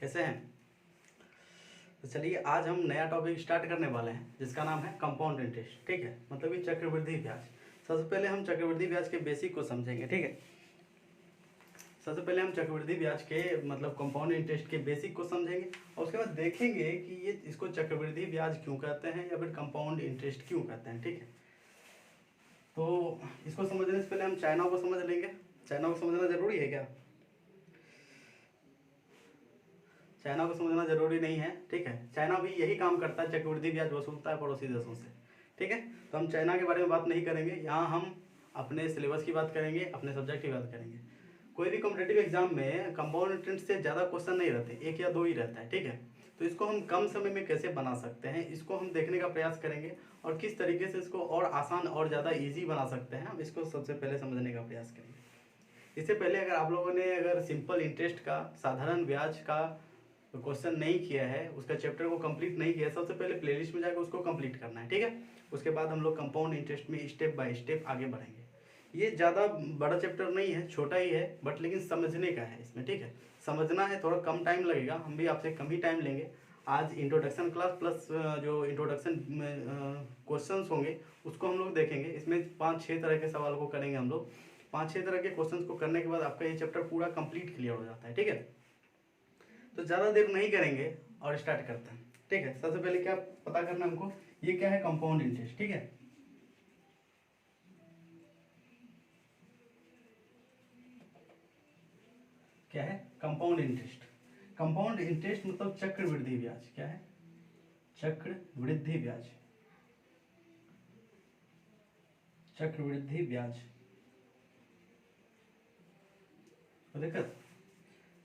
कैसे हैं? तो चलिए आज हम नया टॉपिक स्टार्ट करने वाले हैं जिसका नाम है कंपाउंड इंटरेस्ट। ठीक है, मतलब कि चक्रवृद्धि ब्याज। सबसे पहले हम चक्रवृद्धि ब्याज के बेसिक को समझेंगे। ठीक है, सबसे पहले हम चक्रवृद्धि ब्याज के मतलब कंपाउंड इंटरेस्ट के बेसिक को समझेंगे और उसके बाद देखेंगे कि ये इसको चक्रवृद्धि ब्याज क्यों कहते हैं या फिर कंपाउंड इंटरेस्ट क्यों कहते हैं। ठीक है, तो इसको समझने से पहले हम चाइना को समझ लेंगे। चाइना को समझना जरूरी है क्या? चाइना को समझना जरूरी नहीं है। ठीक है, चाइना भी यही काम करता है, चक्रवृद्धि ब्याज वसूलता है पड़ोसी देशों से। ठीक है, तो हम चाइना के बारे में बात नहीं करेंगे। यहाँ हम अपने सिलेबस की बात करेंगे, अपने सब्जेक्ट की बात करेंगे। कोई भी कॉम्पिटेटिव एग्जाम में कंपाउंड इंटरेस्ट से ज़्यादा क्वेश्चन नहीं रहते, एक या दो ही रहता है। ठीक है, तो इसको हम कम समय में कैसे बना सकते हैं, इसको हम देखने का प्रयास करेंगे और किस तरीके से इसको और आसान और ज़्यादा ईजी बना सकते हैं, हम इसको सबसे पहले समझने का प्रयास करेंगे। इससे पहले अगर आप लोगों ने अगर सिंपल इंटरेस्ट का, साधारण ब्याज का क्वेश्चन नहीं किया है, उसका चैप्टर को कंप्लीट नहीं किया है, सबसे पहले प्लेलिस्ट में जाकर उसको कंप्लीट करना है। ठीक है, उसके बाद हम लोग कंपाउंड इंटरेस्ट में स्टेप बाय स्टेप आगे बढ़ेंगे। ये ज़्यादा बड़ा चैप्टर नहीं है, छोटा ही है, बट लेकिन समझने का है इसमें। ठीक है, समझना है, थोड़ा कम टाइम लगेगा, हम भी आपसे कम ही टाइम लेंगे। आज इंट्रोडक्शन क्लास प्लस जो इंट्रोडक्शन क्वेश्चंस होंगे उसको हम लोग देखेंगे। इसमें 5-6 तरह के सवाल को करेंगे हम लोग। 5-6 तरह के क्वेश्चंस को करने के बाद आपका ये चैप्टर पूरा कंप्लीट क्लियर हो जाता है। ठीक है, तो ज़्यादा देर नहीं करेंगे और स्टार्ट करते हैं। ठीक है, सबसे पहले क्या पता करना हमको, ये क्या है कंपाउंड इंटरेस्ट। ठीक है, क्या है कंपाउंड इंटरेस्ट? कंपाउंड इंटरेस्ट मतलब चक्रवृद्धि ब्याज। क्या है? चक्रवृद्धि ब्याज। चक्रवृद्धि ब्याज दिक्कत।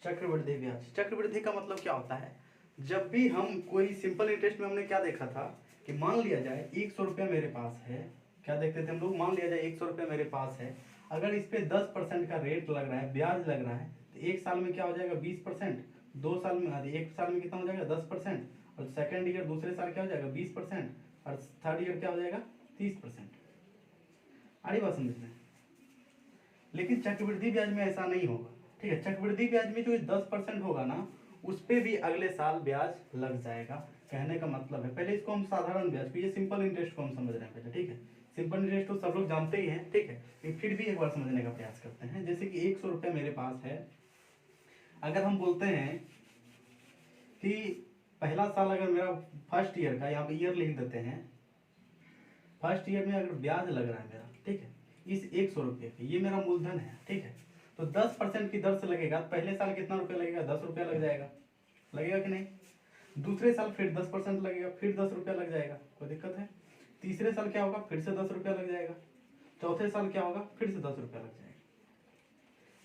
चक्रवृद्धि ब्याज, चक्रवृद्धि का मतलब क्या होता है? जब भी हम कोई सिंपल इंटरेस्ट में हमने क्या देखा था कि मान लिया जाए 100 रुपया मेरे पास है। क्या देखते थे हम लोग? मान लिया जाए 100 रुपया मेरे पास है, अगर इस पे 10% का रेट लग रहा है, ब्याज लग रहा है, तो एक साल में क्या हो जाएगा 20%, 2 साल में, एक साल में कितना हो जाएगा 10%, और सेकेंड ईयर दूसरे साल क्या हो जाएगा 20%, और थर्ड ईयर क्या हो जाएगा 30%। आड़ी बात समझ में? लेकिन चक्रवृद्धि ब्याज में ऐसा नहीं होगा। ठीक है, चक्रवृद्धि ब्याज में जो 10% होगा ना, उस पर भी अगले साल ब्याज लग जाएगा। कहने का मतलब है, पहले इसको हम साधारण ब्याज, ये सिंपल इंटरेस्ट को हम समझ रहे हैं पहले। ठीक है, सिंपल इंटरेस्ट तो सब लोग जानते ही हैं। ठीक है, लेकिन फिर भी एक बार समझने का प्रयास करते हैं। जैसे कि 100 रुपये मेरे पास है, अगर हम बोलते हैं कि पहला साल अगर मेरा फर्स्ट ईयर का, यहाँ पे ईयर लिख देते हैं, फर्स्ट ईयर में अगर ब्याज लग रहा है मेरा, ठीक है, इस 100 रुपये पे, ये मेरा मूलधन है। ठीक है, तो 10% की दर से लगेगा। पहले साल कितना रुपया लगेगा? 10 रुपया लग जाएगा। लगेगा कि नहीं? दूसरे साल फिर 10% लगेगा, फिर 10 रुपया लग जाएगा। कोई दिक्कत है? तीसरे साल क्या होगा? फिर से 10 रुपया लग जाएगा। चौथे साल क्या होगा? फिर से 10 रुपया लग जाएगा।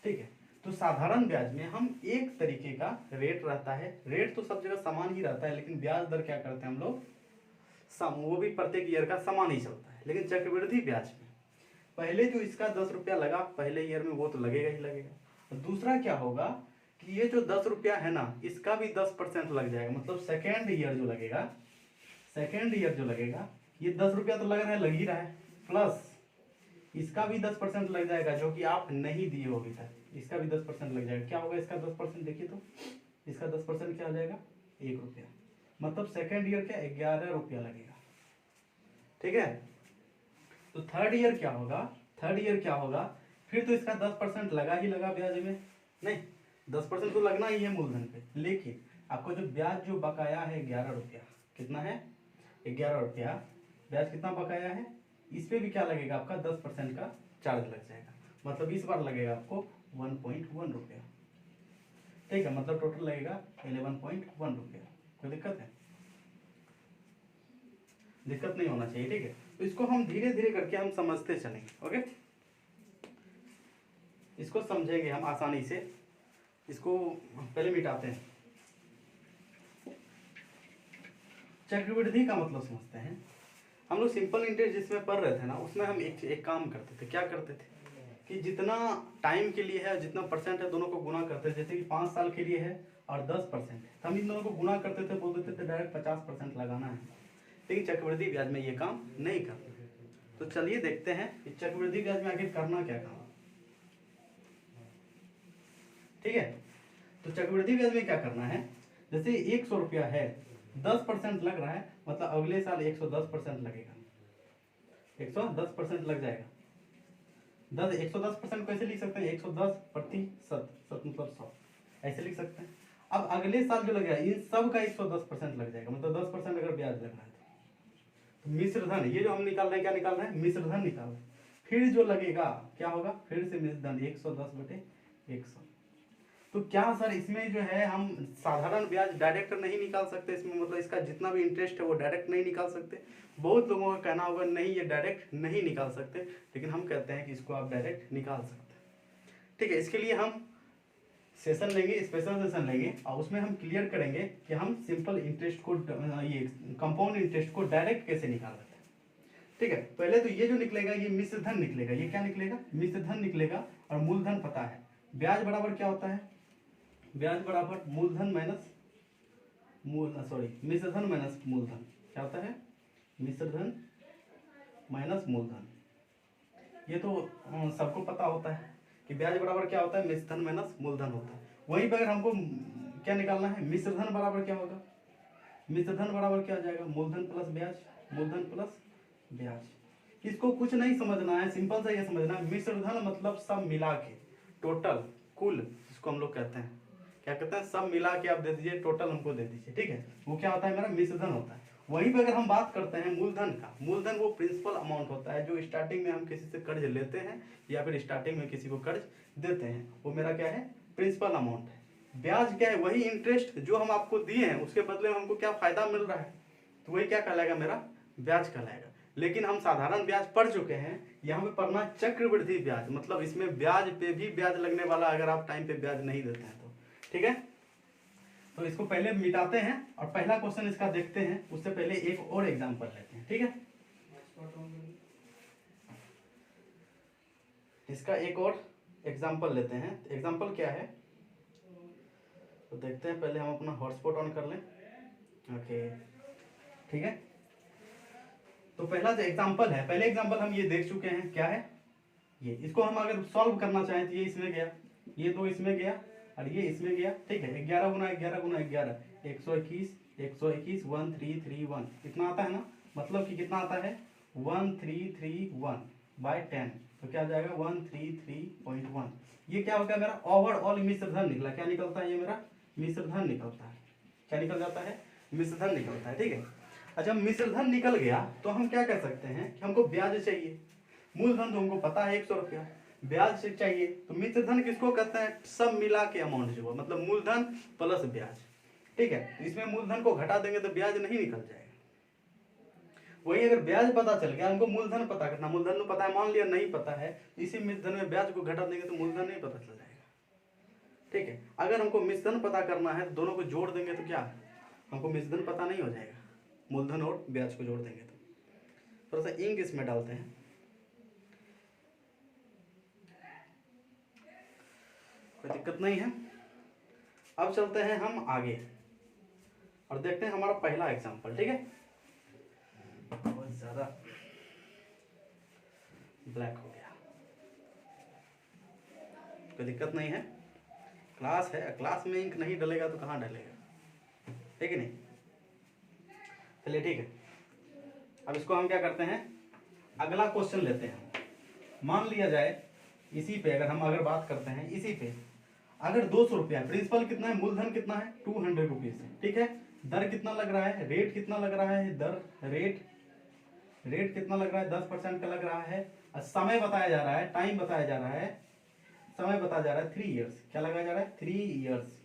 ठीक है, तो साधारण ब्याज में हम एक तरीके का रेट रहता है, रेट तो सब जगह समान ही रहता है, लेकिन ब्याज दर क्या करते हैं हम लोग, वो भी प्रत्येक ईयर का समान ही चलता है। लेकिन चक्रवृद्धि ब्याज में पहले जो इसका 10 रुपया लगा पहले ईयर में, वो तो लगेगा ही लगेगा। और दूसरा क्या होगा कि ये जो 10 रुपया है ना, इसका भी 10% लग जाएगा। मतलब सेकेंड ईयर जो लगेगा, सेकेंड ईयर जो लगेगा, ये 10 रुपया तो लग रहा है, लग ही रहा है, प्लस इसका भी 10% लग जाएगा जो कि आप नहीं दिए हो अभी तक। इसका भी 10% लग जाएगा। क्या होगा इसका 10%? देखिए तो इसका 10% क्या हो जाएगा? 1 रुपया। मतलब सेकेंड ईयर क्या 11 रुपया लगेगा। ठीक है, तो थर्ड ईयर क्या होगा? थर्ड ईयर क्या होगा? फिर तो इसका 10% लगा ही लगा ब्याज में, नहीं 10% तो लगना ही है मूलधन पे, लेकिन आपको जो ब्याज जो बकाया है 11 रुपया, कितना है? 11 रुपया ब्याज कितना बकाया है, इस पे भी क्या लगेगा आपका? 10% का चार्ज लग जाएगा। मतलब इस बार लगेगा आपको 1.1 रुपया। ठीक है, मतलब टोटल लगेगा 11.1 रुपया। कोई दिक्कत है? दिक्कत नहीं होना चाहिए। ठीक है, तो इसको हम धीरे धीरे करके हम समझते चलेंगे। ओके, इसको समझेंगे हम आसानी से। इसको पहले मिटाते हैं। चक्रवृद्धि का मतलब समझते हैं। हम लोग सिंपल इंटरेस्ट जिसमें पढ़ रहे थे ना, उसमें हम एक काम करते थे। क्या करते थे कि जितना टाइम के लिए है, जितना परसेंट है, दोनों को गुना करते थे। जैसे कि 5 साल के लिए है और 10% है, तो हम इन दोनों को गुना करते थे, बोल देते थे डायरेक्ट 50% लगाना है। लेकिन चक्रवृद्धि ब्याज में ये काम नहीं करना। तो चलिए देखते हैं कि चक्रवृद्धि ब्याज में आखिर करना क्या काम। ठीक है, तो चक्रवृद्धि ब्याज में क्या करना है जैसे 100 रुपया है, 10% लग रहा है, मतलब अगले साल 110% लगेगा, 110% लग जाएगा। 110% कैसे लिख सकते हैं, 110%, सत मतलब 100, ऐसे लिख सकते हैं। अब अगले साल जो लगेगा इन सब का 110% लग जाएगा, मतलब 10% अगर ब्याज लगना है तो मिश्र धन, ये जो हम निकाल रहे हैं क्या निकाल रहे हैं, मिश्र धन निकाल रहे हैं। फिर जो लगेगा क्या होगा, फिर से मिश्र धन 110/100। तो क्या सर इसमें जो है हम साधारण ब्याज डायरेक्ट नहीं निकाल सकते इसमें, मतलब इसका जितना भी इंटरेस्ट है वो डायरेक्ट नहीं निकाल सकते? बहुत लोगों का कहना होगा नहीं ये डायरेक्ट नहीं निकाल सकते, लेकिन हम कहते हैं कि इसको आप डायरेक्ट निकाल सकते हैं। ठीक है, इसके लिए हम सेशन लेंगे, स्पेशल सेशन लेंगे, और उसमें हम क्लियर करेंगे कि हम सिंपल इंटरेस्ट को, ये कंपाउंड इंटरेस्ट को डायरेक्ट कैसे निकाल सकते हैं। ठीक है, पहले तो ये जो निकलेगा ये मिश्र धन निकलेगा। ये क्या निकलेगा, मिश्र धन निकलेगा। और मूलधन पता है, ब्याज बराबर क्या होता है, ब्याज बराबर मूलधन माइनस मिश्र धन माइनस मूलधन। क्या होता है, मिश्र धन माइनस मूलधन। ये तो सबको पता होता है कि ब्याज बराबर क्या होता है, मिश्र धन माइनस मूलधन होता है। वहीं पर अगर हमको क्या निकालना है, मिश्र धन बराबर क्या होगा, मिश्र धन बराबर क्या आ जाएगा, मूलधन प्लस ब्याज, मूलधन प्लस ब्याज। इसको कुछ नहीं समझना है, सिंपल सा ये समझना है, मिश्र धन मतलब सब मिला के, टोटल, कुल, जिसको हम लोग कहते हैं, क्या कहते हैं, सब मिला के आप दे दीजिए, टोटल हमको दे दीजिए। ठीक है, वो क्या होता है, मेरा मिश्र धन होता है। वहीं पर अगर हम बात करते हैं मूलधन का, मूलधन वो प्रिंसिपल अमाउंट होता है जो स्टार्टिंग में हम किसी से कर्ज लेते हैं या फिर स्टार्टिंग में किसी को कर्ज देते हैं, वो मेरा क्या है, प्रिंसिपल अमाउंट है। ब्याज क्या है, वही इंटरेस्ट जो हम आपको दिए हैं उसके बदले में हमको क्या फायदा मिल रहा है, तो वही क्या कहलाएगा, मेरा ब्याज कहलाएगा। लेकिन हम साधारण ब्याज पढ़ चुके हैं, यहाँ पे पढ़ना चक्रवृद्धि ब्याज, मतलब इसमें ब्याज पे भी ब्याज लगने वाला, अगर आप टाइम पे ब्याज नहीं देते हैं तो। ठीक है, तो इसको पहले मिटाते हैं और पहला क्वेश्चन इसका देखते हैं, उससे पहले एक और एग्जांपल लेते हैं। ठीक है, इसका एक और एग्जांपल लेते हैं। एग्जांपल क्या है तो देखते हैं, पहले हम अपना हॉटस्पॉट ऑन कर लें। ओके, ठीक है, तो पहला जो एग्जांपल है, पहले एग्जांपल हम ये देख चुके हैं, क्या है ये, इसको हम अगर सॉल्व करना चाहें तो ये इसमें गया, ये 2 इसमें गया और ये इसमें गया। ठीक है, 11 गुना 11 गुना 11, 121, 121, 1331, इतना आता है ना, मतलब कि कितना आता है, 1331/10, तो क्या आ जाएगा 133.1। ये क्या हो गया, मेरा ओवरऑल मिश्र धन निकला। क्या निकलता है, ये मेरा मिश्र धन निकलता है। क्या निकल जाता है, मिश्र धन निकलता है। ठीक है, अच्छा मिश्र धन निकल गया तो हम क्या कर सकते हैं कि हमको ब्याज चाहिए। मूलधन तो हमको पता है 100 रुपया, ब्याज से चाहिए, तो मिश्र धन किसको कहते हैं, सब मिला के अमाउंट जो है, मतलब मूलधन प्लस ब्याज। ठीक है, तो इसमें मूलधन को घटा देंगे तो ब्याज नहीं निकल जाएगा। वही अगर ब्याज पता चल गया, हमको मूलधन पता करना, मूलधन तो पता है, मान लिया नहीं पता है, इसी मिश्र धन में ब्याज को घटा देंगे तो मूलधन नहीं पता चल जाएगा। ठीक है, अगर हमको मिश्र धन पता करना है तो दोनों को जोड़ देंगे तो क्या हमको मिश्र धन पता नहीं हो जाएगा, मूलधन और ब्याज को जोड़ देंगे तो। थोड़ा सा इंक इसमें डालते हैं, कोई दिक्कत नहीं है। अब चलते हैं हम आगे और देखते हैं हमारा पहला एग्जांपल। ठीक है, बहुत ज्यादा ब्लैक हो गया, कोई दिक्कत नहीं है, क्लास है, क्लास में इंक नहीं डलेगा तो कहाँ डलेगा, है कि नहीं। चलिए ठीक है, अब इसको हम क्या करते हैं, अगला क्वेश्चन लेते हैं। मान लिया जाए इसी पे अगर बात करते हैं, इसी पे अगर 200 रुपया, प्रिंसिपल कितना है, मूलधन कितना है 200 रुपीज। ठीक है, दर कितना लग रहा है, रेट कितना लग रहा है, दर रेट कितना लग रहा है, 10% का लग रहा है। और समय बताया जा रहा है, टाइम बताया जा रहा है, समय बताया जा रहा है 3 ईयर्स। क्या लगाया जा रहा है, 3 ईयर्स।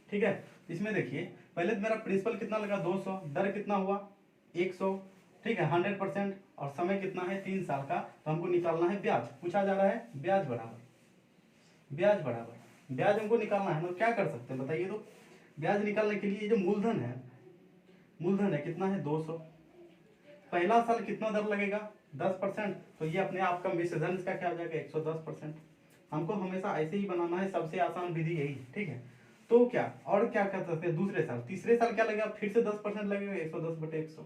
ठीक है, इसमें देखिए पहले तो मेरा प्रिंसिपल कितना लगा 200, दर कितना हुआ 100। ठीक है, 100% और समय कितना है 3 साल का, तो हमको निकालना है ब्याज। पूछा जा रहा है ब्याज बराबर ब्याज हमको निकालना है। हम क्या कर सकते हैं बताइए, तो ब्याज निकालने के लिए जो मूलधन है कितना है 200, पहला साल कितना दर लगेगा 10%, तो ये अपने आप का मिश्र धन इसका क्या हो जाएगा 110%। हमको हमेशा ऐसे ही बनाना है, सबसे आसान विधि यही। ठीक है, तो क्या और क्या कर सकते हैं, दूसरे साल तीसरे साल क्या लगेगा, फिर से 10% लगेगा 110/100।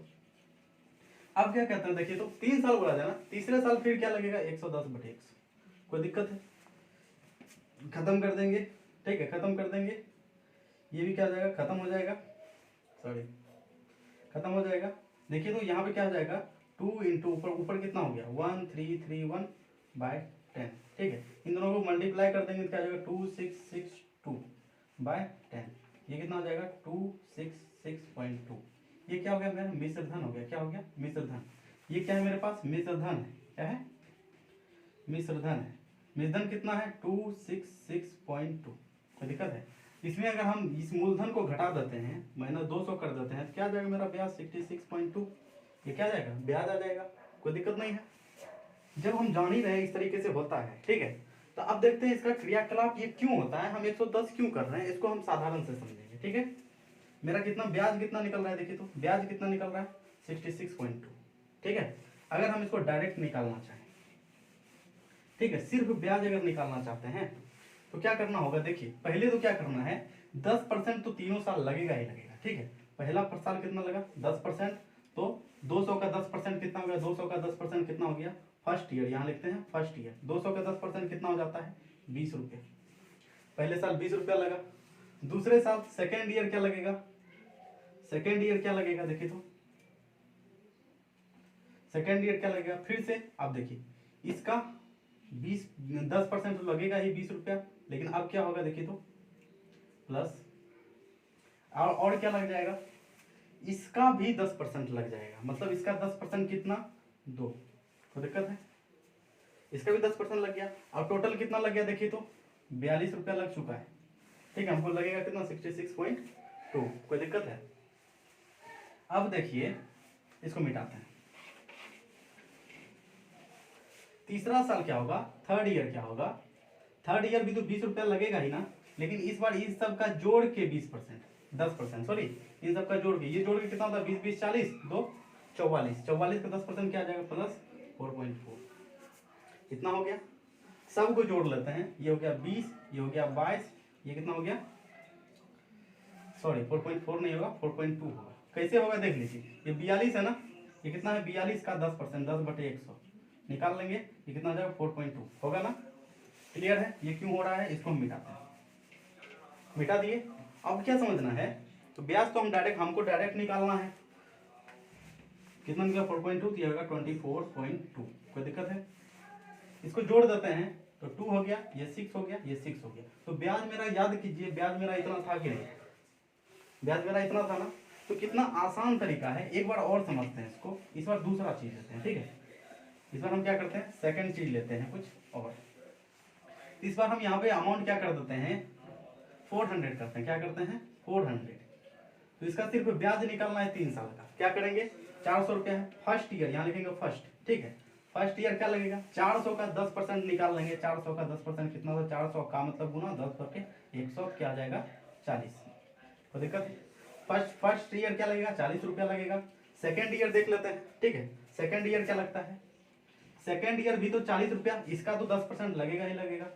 अब क्या कहते हैं देखिए, तो 3 साल बोला जाए ना, तीसरे साल फिर क्या लगेगा 110/100। कोई दिक्कत है, खत्म कर देंगे। ठीक है, खत्म कर देंगे, ये भी क्या हो जाएगा, खत्म हो जाएगा, सॉरी खत्म हो जाएगा। देखिए तो यहाँ पे क्या हो जाएगा, 2 इंटू ऊपर ऊपर कितना हो गया 1331/10, ठीक है। इन दोनों को मल्टीप्लाई कर देंगे तो क्या हो जाएगा 2662/10, ये कितना हो जाएगा 266.2। ये क्या हो गया मेरा मिश्र धन हो गया, क्या हो गया मिश्र धन। ये क्या है मेरे पास मिश्र धन है, क्या है मिश्र धन है। मिश्र धन कितना है 266.2, कोई दिक्कत है। इसमें अगर हम इस मूलधन को घटा देते हैं -200 कर देते हैं तो क्या आ जाएगा मेरा ब्याज 66.2, ये क्या आ जाएगा ब्याज आ जाएगा, कोई दिक्कत नहीं है। जब हम जान ही रहे हैं इस तरीके से होता है, ठीक है। तो अब देखते हैं इसका क्रियाकलाप ये क्यों होता है, हम 110 क्यों कर रहे हैं, इसको हम साधारण से समझेंगे, ठीक है। मेरा कितना ब्याज कितना निकल रहा है, देखिए तो ब्याज कितना निकल रहा है 66.2, ठीक है। अगर हम इसको डायरेक्ट निकालना चाहें, ठीक है, सिर्फ ब्याज अगर निकालना चाहते हैं तो क्या करना होगा, देखिए पहले तो क्या करना है 10% तो तीनों साल लगेगा ही लगेगा, ठीक है। पहला साल कितना लगा 10%, तो 200 का 10% कितना हो गया, 200 का 10% कितना हो गया फर्स्ट ईयर, यहाँ लिखते हैं फर्स्ट ईयर। 200 का 10% कितना हो जाता है 20 रुपये, पहले साल 20 रुपया लगा। दूसरे साल सेकेंड ईयर क्या लगेगा, सेकेंड ईयर क्या लगेगा, देखिए तो सेकेंड ईयर क्या लगेगा फिर से। आप देखिए इसका 10% तो लगेगा ही 20 रुपया, लेकिन अब क्या होगा देखिए तो प्लस और क्या लग जाएगा, इसका भी 10% लग जाएगा, मतलब इसका 10% कितना 2, तो दिक्कत है। इसका भी 10% लग गया, अब टोटल कितना लग गया देखिए तो 42 रुपया लग चुका है, ठीक है। हमको लगेगा कितना 66.2, कोई दिक्कत है। अब देखिए इसको मिटाते हैं। तीसरा साल क्या होगा, थर्ड ईयर क्या होगा, थर्ड ईयर भी तो 20 रुपया लगेगा ही ना, लेकिन इस बार इस सब का जोड़ के 20%, 10% सॉरी, इन सब का जोड़ के, ये जोड़ के कितना होता है 20 20 40 2 44, 44 का 10% क्या आ जाएगा प्लस 4.4, इतना हो गया। सब को जोड़ लेते हैं, ये हो गया 20, ये हो गया 22, ये कितना हो गया, सॉरी 4.4 नहीं होगा 4.2 होगा। कैसे होगा देख लीजिए, ये 42 है ना, ये कितना है 42 का 10%, 10/100 निकाल लेंगे, ये कितना हो जाएगा 4.2 होगा ना। क्लियर है ये क्यों हो रहा है, इसको हम मिटाते हैं, मिटा दिए। अब क्या समझना है, तो ब्याज तो हम डायरेक्ट, हमको डायरेक्ट निकालना है, कितना निकला 4.2, ये होगा 24.2, कोई दिक्कत है। इसको जोड़ देते हैं तो 2 हो गया, ये 6 हो गया, ये 6 हो गया। तो ब्याज मेरा याद कीजिए, ब्याज मेरा इतना था कि नहीं, ब्याज मेरा इतना था ना। तो कितना आसान तरीका है, एक बार और समझते हैं इसको, इस बार दूसरा चीज लेते हैं, ठीक है। इस बार हम क्या करते हैं सेकंड चीज लेते हैं कुछ और। इस बार हम यहाँ पे अमाउंट क्या कर देते हैं 400 करते हैं, क्या करते हैं 400। तो इसका सिर्फ ब्याज निकालना है 3 साल का, क्या करेंगे 400 रुपया है फर्स्ट ईयर, यहाँ लिखेंगे फर्स्ट, ठीक है। फर्स्ट ईयर क्या लगेगा 400 का 10% निकाल लेंगे, 400 का 10% कितना होगा 400 का मतलब गुना 10/100 क्या आ जाएगा 40, कोई दिक्कत है। फर्स्ट ईयर क्या लगेगा 40 रुपया लगेगा। सेकेंड ईयर देख लेते हैं, ठीक है। सेकेंड ईयर क्या लगता है, सेकेंड ईयर भी तो 40 रुपया, इसका तो 10% लगेगा ही लगेगा,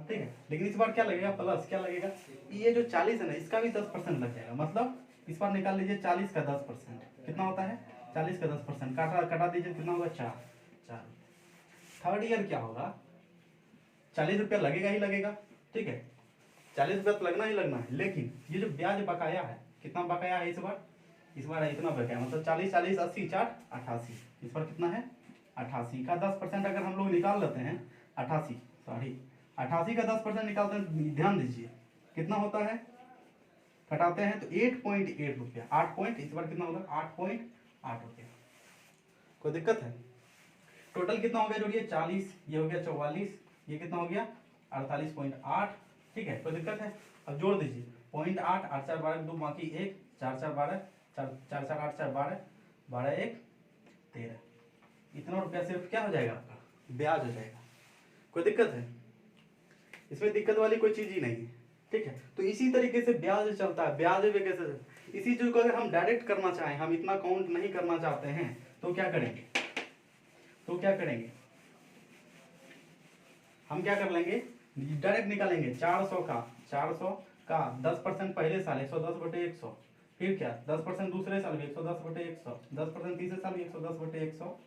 ठीक है। लेकिन इस बार क्या लगेगा प्लस क्या लगेगा, ये जो 40 है ना इसका भी 10% लग जाएगा, मतलब इस बार निकाल लीजिए 40 का 10% कितना होता है 40 का 10% कटा दीजिए कितना होगा 4 4। थर्ड ईयर क्या होगा 40 रुपया लगेगा ही लगेगा, ठीक है। 40 रुपया तो लगना ही लगना है, लेकिन ये जो ब्याज बकाया है कितना बकाया है इस बार इतना बकाया, मतलब 40 40 80 4 88, इस बार कितना है 88 का 10% अगर हम लोग निकाल लेते हैं 88 का 10% निकालते हैं, ध्यान दीजिए कितना होता है, घटाते हैं तो 8.8 रुपया, 8 पॉइंट, इस बार कितना होगा 8.8 रुपया, कोई दिक्कत है। टोटल कितना हो गया जोड़िए 40, ये हो गया 44, ये कितना हो गया 48.8, ठीक है, कोई दिक्कत है। अब जोड़ दीजिए 0.8 8 4 12 2 बाकी 1 4 4 12 4 4 4 8 4 12 12 1 13, इतना रुपया सिर्फ क्या हो जाएगा आपका ब्याज हो जाएगा, कोई दिक्कत है। इसमें दिक्कत वाली कोई चीज ही नहीं है, ठीक है। तो इसी तरीके से ब्याज चलता है, ब्याज भी कैसे, इसी चीज को अगर हम डायरेक्ट करना चाहें, हम इतना काउंट नहीं करना चाहते हैं तो क्या करेंगे, हम क्या कर लेंगे डायरेक्ट निकालेंगे 400 का 10% पहले साल 110/100, फिर क्या 10% दूसरे साल भी 110/100, 10% तीसरे साल भी 110/100,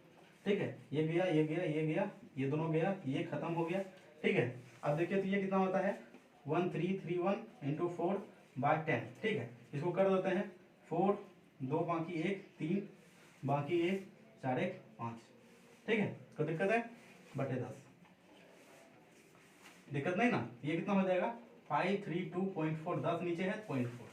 ठीक है। ये गया ये गया ये गया, ये दोनों गया, ये खत्म हो गया, ठीक है। अब देखिए तो ये कितना होता है 1331 × 4 बाय 10, ठीक है। इसको कर देते हैं 4, 2 बाकी 1, 3 बाकी 1, 4 1 5, ठीक है। कोई दिक्कत है? बटे 10, दिक्कत नहीं ना। ये कितना हो जाएगा 532.4, 10 नीचे है 0.4।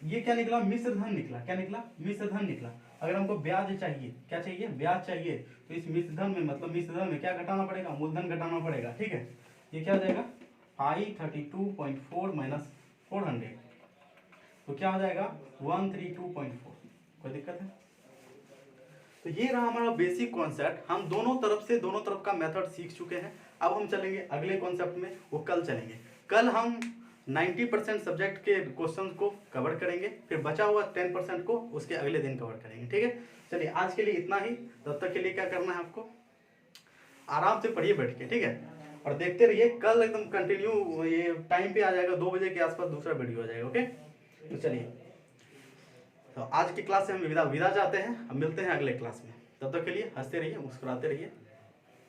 ये क्या निकला? मिश्र धन निकला। क्या निकला? मिश्र धन निकला। अगर हमको ब्याज चाहिए, क्या चाहिए? ब्याज चाहिए, तो इस मिश्र धन में मतलब मिश्र धन में क्या घटाना पड़ेगा? मूलधन घटाना पड़ेगा, ठीक है। ये क्या हो जाएगा 532.4 माइनस 400, तो क्या हो जाएगा 132.4। कोई दिक्कत है? तो ये रहा हमारा बेसिक कॉन्सेप्ट। हम दोनों तरफ का मेथड सीख चुके हैं। अब हम चलेंगे अगले कॉन्सेप्ट में, वो कल चलेंगे। कल हम 90% सब्जेक्ट के क्वेश्चंस को कवर करेंगे, फिर बचा हुआ 10% को उसके अगले दिन कवर करेंगे, ठीक है। चलिए आज के लिए इतना ही। तब तक के लिए क्या करना है आपको? आराम से पढ़िए बैठ के, ठीक है, और देखते रहिए। कल एकदम कंटिन्यू ये टाइम पे आ जाएगा, 2 बजे के आसपास दूसरा वीडियो आ जाएगा, ओके। तो चलिए, तो आज की क्लास से हम विदा चाहते हैं। हम मिलते हैं अगले क्लास में। तब तक के लिए हंसते रहिए, मुस्कुराते रहिए।